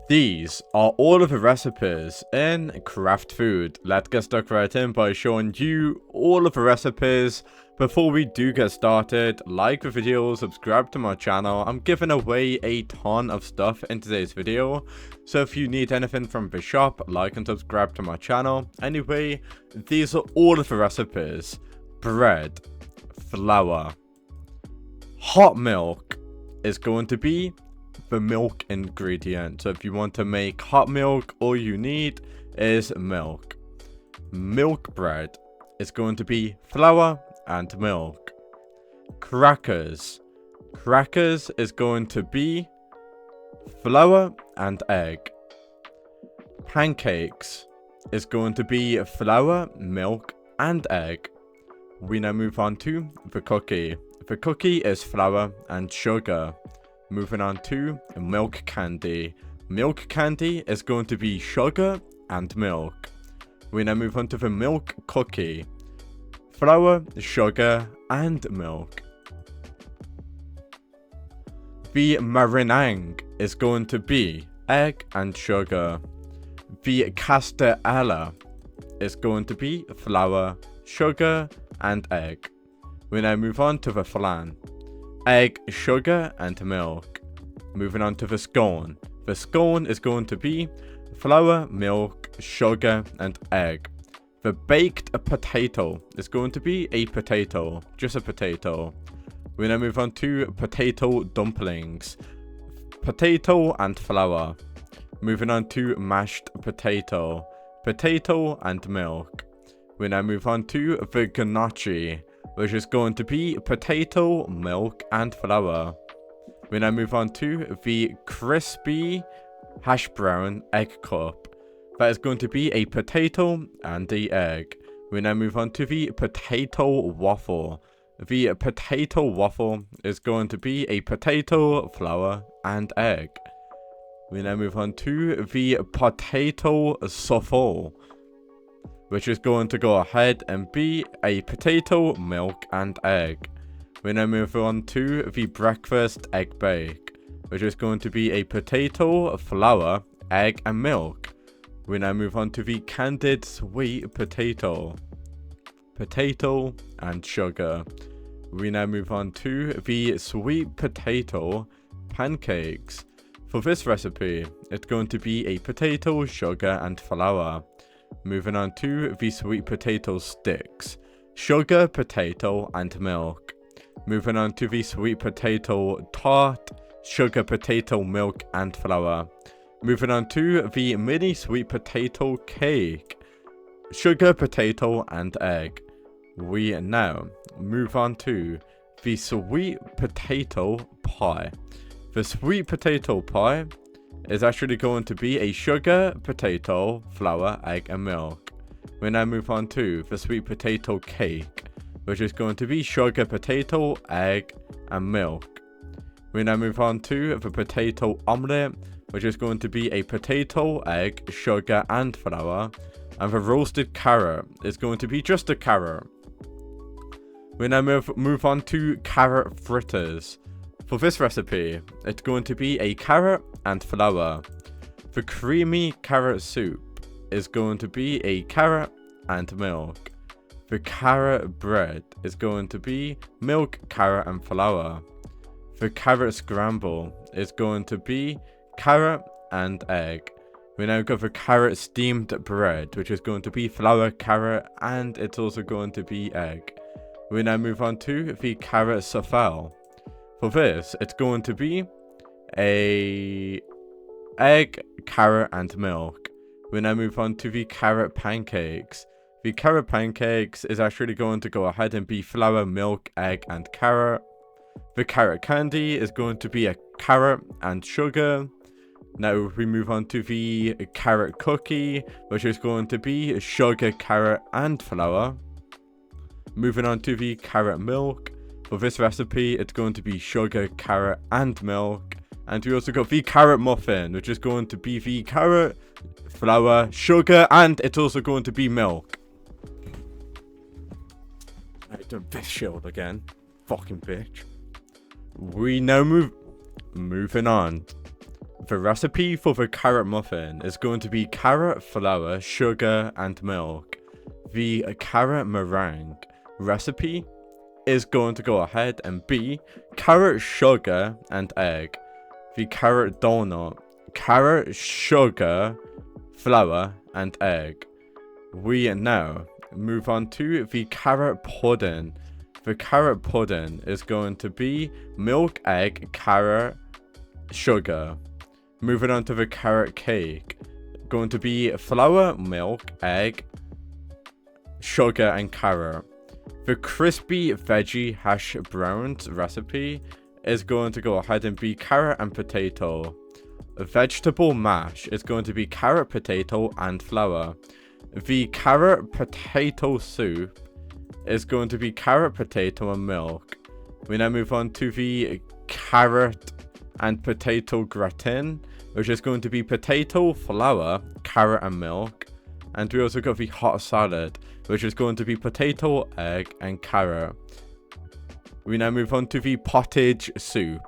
These are all of the recipes in Craft Food. Let's get stuck right in by showing you all of the recipes. Before we do get started, like the video, subscribe to my channel. I'm giving away a ton of stuff in today's video, so if you need anything from the shop, like and subscribe to my channel. Anyway, these are all of the recipes. Bread, flour, hot milk is going to be the milk ingredient. So if you want to make hot milk, all you need is milk. Milk bread is going to be flour and milk. Crackers is going to be flour and egg. Pancakes is going to be flour, milk and egg. We now move on to the cookie. The cookie is flour and sugar. Moving on to milk candy. Milk candy is going to be sugar and milk. We now move on to the milk cookie. Flour, sugar, and milk. The meringue is going to be egg and sugar. The castella is going to be flour, sugar, and egg. We now move on to the flan. Egg, sugar, and milk. Moving on to the scone. The scone is going to be flour, milk, sugar, and egg. The baked potato is going to be a potato, just a potato. We now move on to potato dumplings. Potato and flour. Moving on to mashed potato. Potato and milk. We now move on to the gnocchi, which is going to be potato, milk, and flour. We now move on to the crispy hash brown egg cup. That is going to be a potato and the egg. We now move on to the potato waffle. The potato waffle is going to be a potato, flour, and egg. We now move on to the potato souffle, which is going to go ahead and be a potato, milk, and egg. We now move on to the breakfast egg bake, which is going to be a potato, flour, egg, and milk. We now move on to the candied sweet potato. Potato and sugar. We now move on to the sweet potato pancakes. For this recipe, it's going to be a potato, sugar, and flour. Moving on to the sweet potato sticks. Sugar, potato, and milk. Moving on to the sweet potato tart. Sugar, potato, milk, and flour. Moving on to the mini sweet potato cake. Sugar, potato, and egg. We now move on to the sweet potato pie. The sweet potato pie is actually going to be a sugar, potato, flour, egg, and milk. We now move on to the sweet potato cake, which is going to be sugar, potato, egg, and milk. We now move on to the potato omelette, which is going to be a potato, egg, sugar, and flour. And the roasted carrot is going to be just a carrot. We now move on to carrot fritters. For this recipe, it's going to be a carrot and flour. The creamy carrot soup is going to be a carrot and milk. The carrot bread is going to be milk, carrot, and flour. The carrot scramble is going to be carrot and egg. We now got the carrot steamed bread, which is going to be flour, carrot, and it's also going to be egg. We now move on to the carrot souffle. For this, it's going to be a egg, carrot, and milk. We now move on to the carrot pancakes. The carrot pancakes is actually going to go ahead and be flour, milk, egg, and carrot. The carrot candy is going to be a carrot and sugar. Now we move on to the carrot cookie, which is going to be sugar, carrot, and flour. Moving on to the carrot milk. For this recipe, it's going to be sugar, carrot, and milk. And we also got the carrot muffin, which is going to be the carrot, flour, sugar, and it's also going to be milk. I done this shield again. Fucking bitch. We now moving on. the recipe for the carrot muffin is going to be carrot, flour, sugar, and milk. The carrot meringue recipe is going to go ahead and be carrot, sugar, and egg. The carrot donut, carrot, sugar, flour, and egg. We now move on to the carrot pudding. The carrot pudding is going to be milk, egg, carrot, sugar. Moving on to the carrot cake, going to be flour, milk, egg, sugar, and carrot. The crispy veggie hash browns recipe is going to go ahead and be carrot and potato. A vegetable mash is going to be carrot, potato, and flour. The carrot potato soup is going to be carrot, potato, and milk. We now move on to the carrot and potato gratin, which is going to be potato, flour, carrot, and milk. And we also got the hot salad, which is going to be potato, egg, and carrot. We now move on to the pottage soup.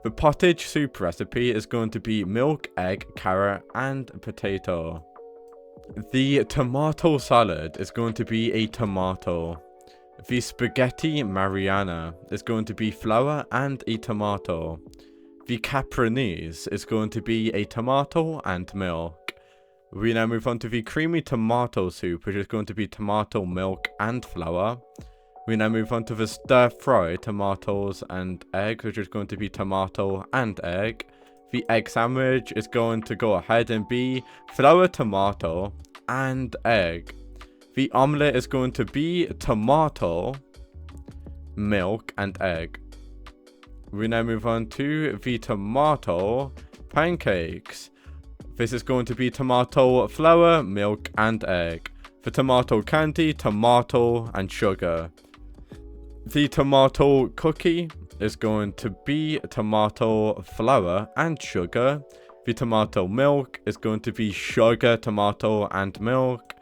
The pottage soup recipe is going to be milk, egg, carrot, and potato. The tomato salad is going to be a tomato. The spaghetti Mariana is going to be flour and a tomato. The caprese is going to be a tomato and milk. We now move on to the creamy tomato soup, which is going to be tomato, milk, and flour. We now move on to the stir-fry tomatoes and egg, which is going to be tomato and egg. The egg sandwich is going to go ahead and be flour, tomato, and egg. The omelette is going to be tomato, milk, and egg. We now move on to the tomato pancakes. This is going to be tomato, flour, milk, and egg. The tomato candy, tomato, and sugar. The tomato cookie is going to be tomato, flour, and sugar. The tomato milk is going to be sugar, tomato, and milk.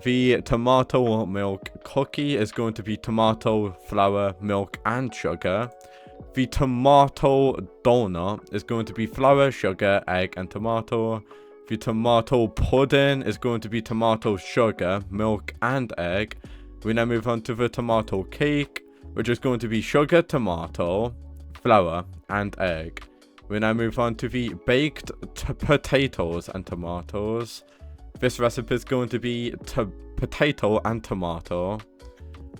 The tomato milk cookie is going to be tomato, flour, milk, and sugar. The tomato donut is going to be flour, sugar, egg, and tomato. The tomato pudding is going to be tomato, sugar, milk, and egg. We now move on to the tomato cake, which is going to be sugar, tomato, flour, and egg. We now move on to the baked potatoes and tomatoes. This recipe is going to be potato and tomato.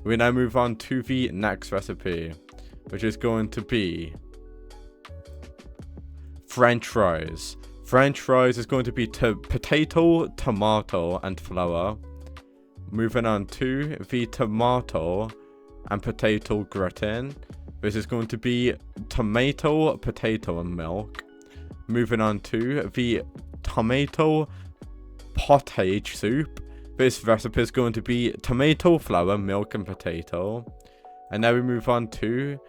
We now move on to the next recipe, which is going to be French fries. French fries is going to be potato, tomato, and flour. Moving on to the tomato and potato gratin. This is going to be tomato, potato, and milk. Moving on to the tomato pottage soup. This recipe is going to be tomato, flour, milk, and potato. And now we move on to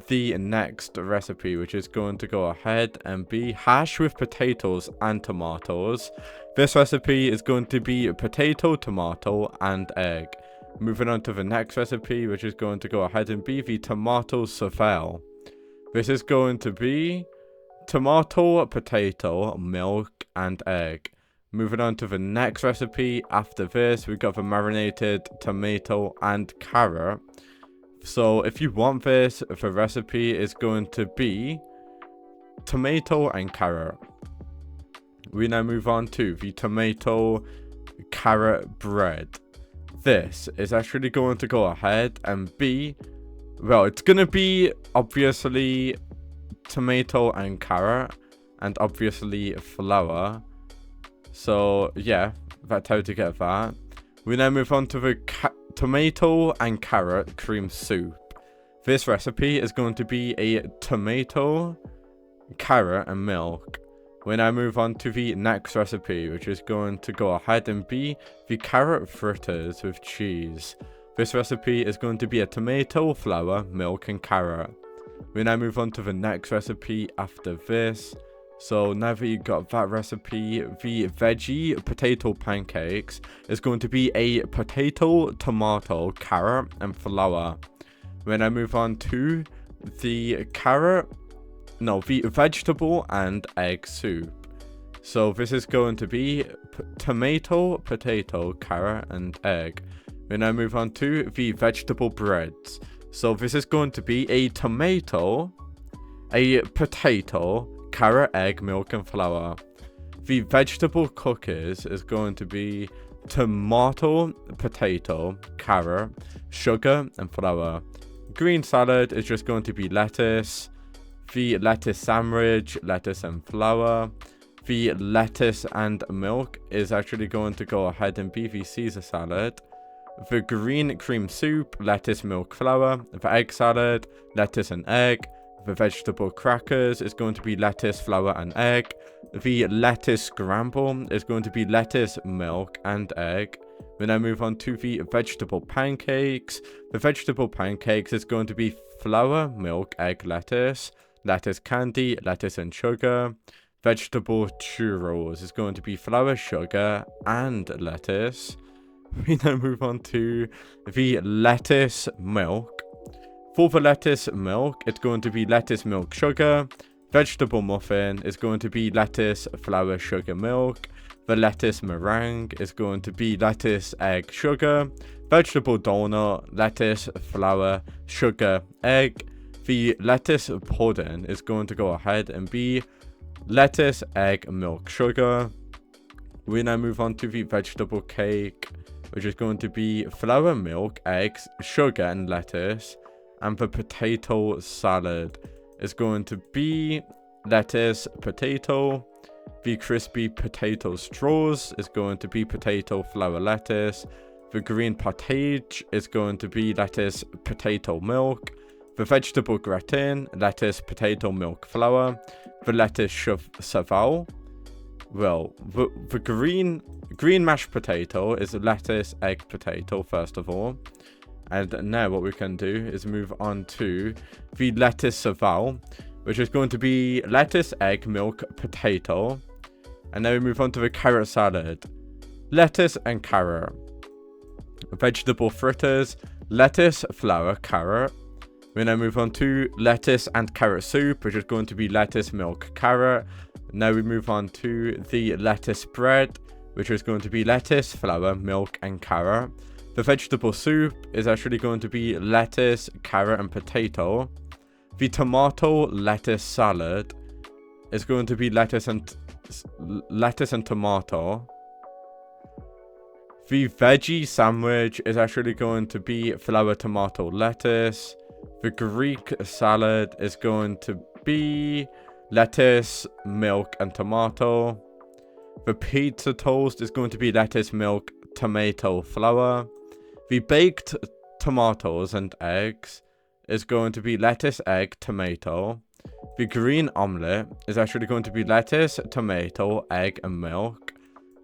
the next recipe, which is going to go ahead and be hash with potatoes and tomatoes. This recipe is going to be potato, tomato, and egg. Moving on to the next recipe, which is going to go ahead and be the tomato souffle. This is going to be tomato, potato, milk, and egg. Moving on to the next recipe, after this, we've got the marinated tomato and carrot. So if you want this, the recipe is going to be tomato and carrot. We now move on to the tomato carrot bread. This is actually going to go ahead and be, well, it's going to be obviously tomato and carrot, and obviously flour. So yeah, that's how to get that. We now move on to the tomato and carrot cream soup. This recipe is going to be a tomato, carrot, and milk. We now move on to the next recipe, which is going to go ahead and be the carrot fritters with cheese. This recipe is going to be a tomato, flour, milk, and carrot. We now move on to the next recipe after this. So now that you got that recipe, the veggie potato pancakes is going to be a potato, tomato, carrot, and flour. We now move on to the carrot the vegetable and egg soup. So this is going to be tomato, potato, carrot, and egg. We now move on to the vegetable breads. So this is going to be a tomato, a potato, carrot, egg, milk, and flour. The vegetable cookies is going to be tomato, potato, carrot, sugar, and flour. Green salad is just going to be lettuce. The lettuce sandwich, lettuce and flour. The lettuce and milk is actually going to go ahead and be the Caesar salad. The green cream soup, lettuce, milk, flour. The egg salad, lettuce and egg. The vegetable crackers is going to be lettuce, flour, and egg. The lettuce scramble is going to be lettuce, milk, and egg. We now move on to the vegetable pancakes. The vegetable pancakes is going to be flour, milk, egg, lettuce. Lettuce candy, lettuce and sugar. Vegetable churros is going to be flour, sugar, and lettuce. We now move on to the lettuce milk. For the lettuce milk, it's going to be lettuce, milk, sugar. Vegetable muffin is going to be lettuce, flour, sugar, milk. The lettuce meringue is going to be lettuce, egg, sugar. Vegetable donut, lettuce, flour, sugar, egg. The lettuce pudding is going to go ahead and be lettuce, egg, milk, sugar. We now move on to the vegetable cake, which is going to be flour, milk, eggs, sugar, and lettuce. And the potato salad is going to be lettuce, potato. The crispy potato straws is going to be potato, flour, lettuce. The green pottage is going to be lettuce, potato, milk. The vegetable gratin, lettuce, potato, milk, flour. The lettuce saval. Well, the green mashed potato is lettuce, egg, potato, first of all. And now what we can do is move on to the lettuce saval, which is going to be lettuce, egg, milk, potato. And now we move on to the carrot salad. Lettuce and carrot. Vegetable fritters, lettuce, flour, carrot. We now move on to lettuce and carrot soup, which is going to be lettuce, milk, carrot. Now we move on to the lettuce bread, which is going to be lettuce, flour, milk, and carrot. The vegetable soup is actually going to be lettuce, carrot, and potato. The tomato lettuce salad is going to be lettuce and tomato. The veggie sandwich is actually going to be flour, tomato, lettuce. The Greek salad is going to be lettuce, milk, and tomato. The pizza toast is going to be lettuce, milk, tomato, flour. The baked tomatoes and eggs is going to be lettuce, egg, tomato. The green omelette is actually going to be lettuce, tomato, egg, and milk.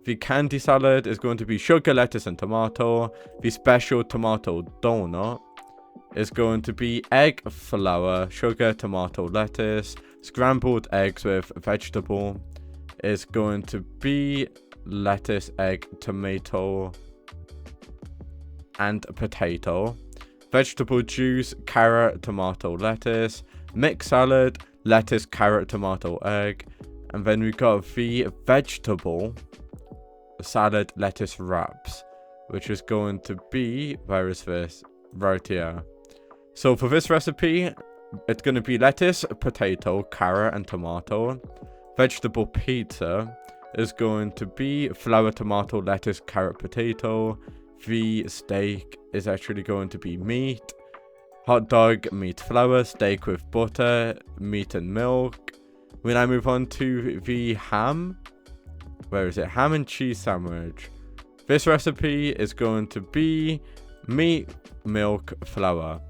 The candy salad is going to be sugar, lettuce, and tomato. The special tomato donut is going to be egg, flour, sugar, tomato, lettuce. Scrambled eggs with vegetable is going to be lettuce, egg, tomato, and potato. Vegetable juice, carrot, tomato, lettuce. Mixed salad, lettuce, carrot, tomato, egg. And then we got the vegetable salad lettuce wraps, which is going to be, where is this? Right here. So for this recipe, it's going to be lettuce, potato, carrot, and tomato. Vegetable pizza is going to be flour, tomato, lettuce, carrot, potato. The steak is actually going to be meat. Hot dog, meat, flour. Steak with butter, meat, and milk. We now move on to the ham. Where is it? Ham and cheese sandwich. This recipe is going to be meat, milk, flour.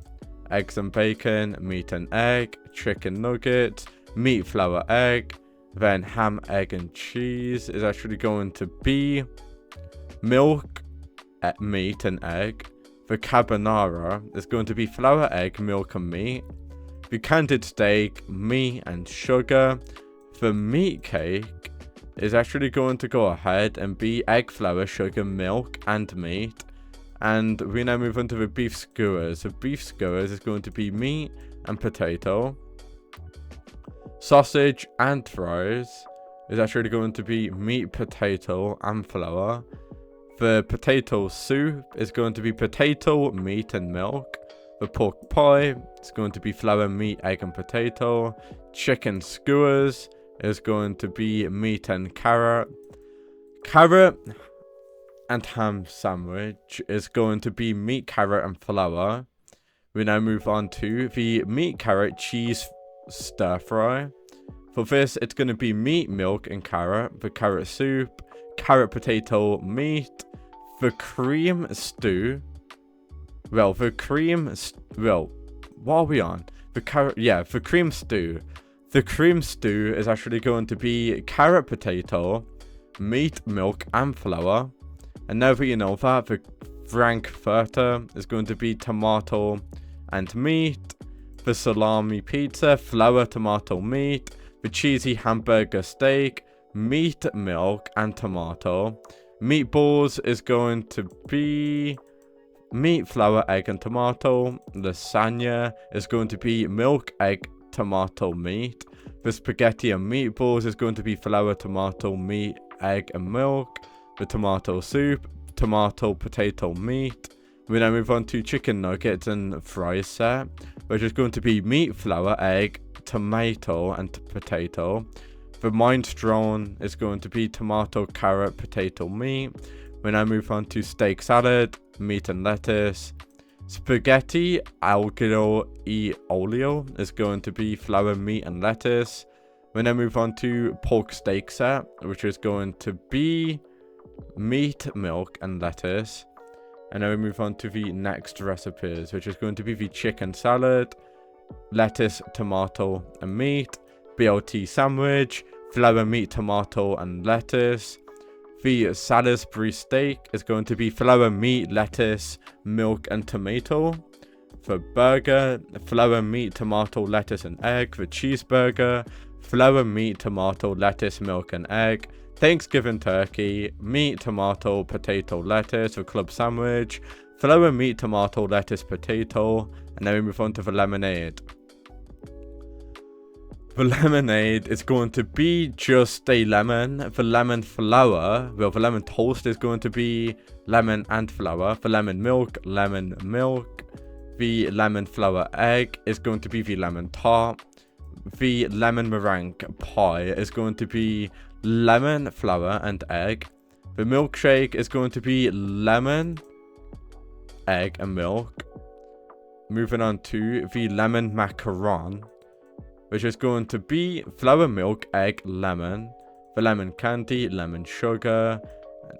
Eggs and bacon, meat and egg. Chicken nuggets, meat, flour, egg. Then ham, egg, and cheese is actually going to be milk, meat, and egg. The carbonara is going to be flour, egg, milk, and meat. The candied steak, meat, and sugar. The meat cake is actually going to go ahead and be egg, flour, sugar, milk, and meat. And we now move on to the beef skewers. The beef skewers is going to be meat and potato. Sausage and fries is actually going to be meat, potato, and flour. The potato soup is going to be potato, meat, and milk. The pork pie is going to be flour, meat, egg, and potato. Chicken skewers is going to be meat and carrot. Carrot and ham sandwich is going to be meat, carrot, and flour. We now move on to the meat, carrot, cheese stir fry. For this, it's going to be meat, milk, and carrot. The carrot soup, carrot, potato, meat. The cream stew. Well, what are we on? The cream stew. The cream stew is actually going to be carrot, potato, meat, milk, and flour. And now that you know that, the frankfurter is going to be tomato and meat. The salami pizza, flour, tomato, meat. The cheesy hamburger steak, meat, milk, and tomato. Meatballs is going to be meat, flour, egg, and tomato. Lasagna is going to be milk, egg, tomato, meat. The spaghetti and meatballs is going to be flour, tomato, meat, egg, and milk. The tomato soup, tomato, potato, meat. We now move on to chicken nuggets and fries set, which is going to be meat, flour, egg, tomato, and potato. The minestrone is going to be tomato, carrot, potato, meat. We now move on to steak salad, meat and lettuce. Spaghetti aglio e olio is going to be flour, meat, and lettuce. We now move on to pork steak set, which is going to be meat, milk, and lettuce. And now we move on to the next recipes, which is going to be the chicken salad, lettuce, tomato, and meat. BLT sandwich, flour, meat, tomato, and lettuce. The Salisbury steak is going to be flour, meat, lettuce, milk, and tomato. The burger, flour, meat, tomato, lettuce, and egg. The cheeseburger, flour, meat, tomato, lettuce, milk, and egg. Thanksgiving turkey, meat, tomato, potato, lettuce. The club sandwich, flour, meat, tomato, lettuce, potato. And then we move on to the lemonade. The lemonade is going to be just a lemon. The lemon flour, well, the lemon toast is going to be lemon and flour. The lemon milk. The lemon flour egg is going to be the lemon tart. The lemon meringue pie is going to be lemon, flour, and egg. The milkshake is going to be lemon, egg, and milk. Moving on to the lemon macaron, which is going to be flour, milk, egg, lemon. The lemon candy, lemon sugar.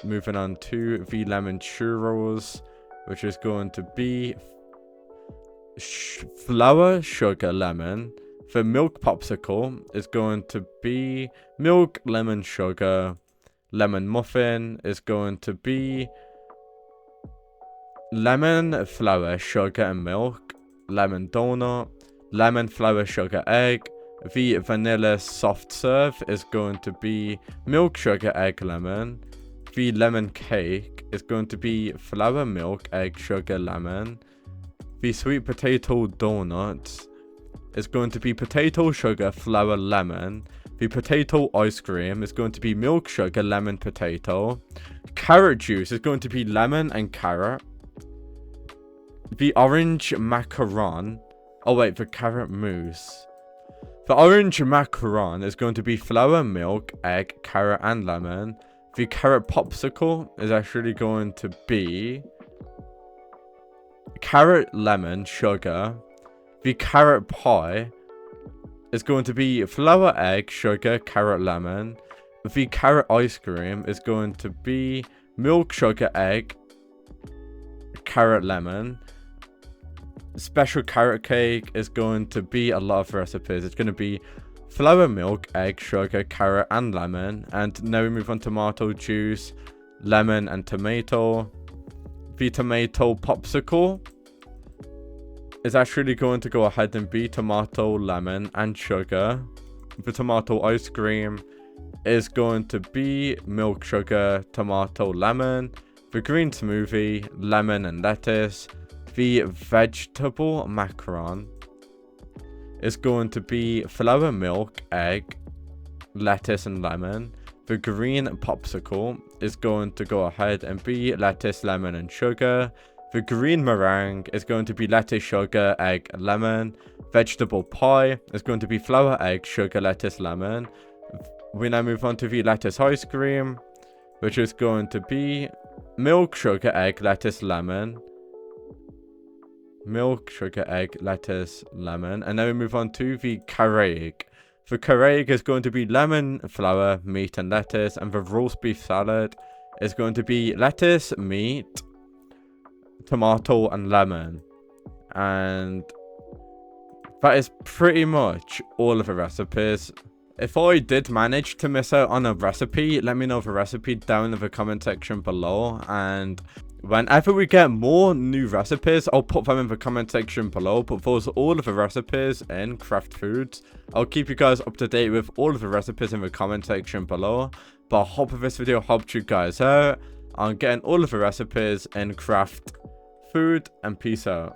Moving on to the lemon churros, which is going to be flour, sugar, lemon. The milk popsicle is going to be milk, lemon, sugar. Lemon muffin is going to be lemon, flour, sugar, and milk. Lemon donut, lemon, flour, sugar, egg. The vanilla soft serve is going to be milk, sugar, egg, lemon. The lemon cake is going to be flour, milk, egg, sugar, lemon. The sweet potato donuts is going to be potato, sugar, flour, lemon. The potato ice cream is going to be milk, sugar, lemon, potato. Carrot juice is going to be lemon and carrot. The orange macaron. Oh wait, the carrot mousse. The orange macaron is going to be flour, milk, egg, carrot, and lemon. The carrot popsicle is actually going to be carrot, lemon, sugar. The carrot pie is going to be flour, egg, sugar, carrot, lemon. The carrot ice cream is going to be milk, sugar, egg, carrot, lemon. Special carrot cake is going to be a lot of recipes. It's going to be flour, milk, egg, sugar, carrot, and lemon. And now we move on to tomato juice, lemon, and tomato. The tomato popsicle is actually going to go ahead and be tomato, lemon, and sugar. The tomato ice cream is going to be milk, sugar, tomato, lemon. The green smoothie, lemon, and lettuce. The vegetable macaron is going to be flour, milk, egg, lettuce, and lemon. The green popsicle is going to go ahead and be lettuce, lemon, and sugar. The green meringue is going to be lettuce, sugar, egg, lemon. Vegetable pie is going to be flour, egg, sugar, lettuce, lemon. We now move on to the lettuce ice cream, which is going to be milk, sugar, egg, lettuce, lemon. Milk, sugar, egg, lettuce, lemon. And then we move on to the carré. The carré is going to be lemon, flour, meat, and lettuce. And the roast beef salad is going to be lettuce, meat, tomato, and lemon. And that is pretty much all of the recipes. If I did manage to miss out on a recipe, let me know the recipe down in the comment section below. And whenever we get more new recipes, I'll put them in the comment section below. But those are all of the recipes in Craft Foods. I'll keep you guys up to date with all of the recipes in the comment section below. But I hope this video helped you guys out on getting all of the recipes in Craft Food, and peace out.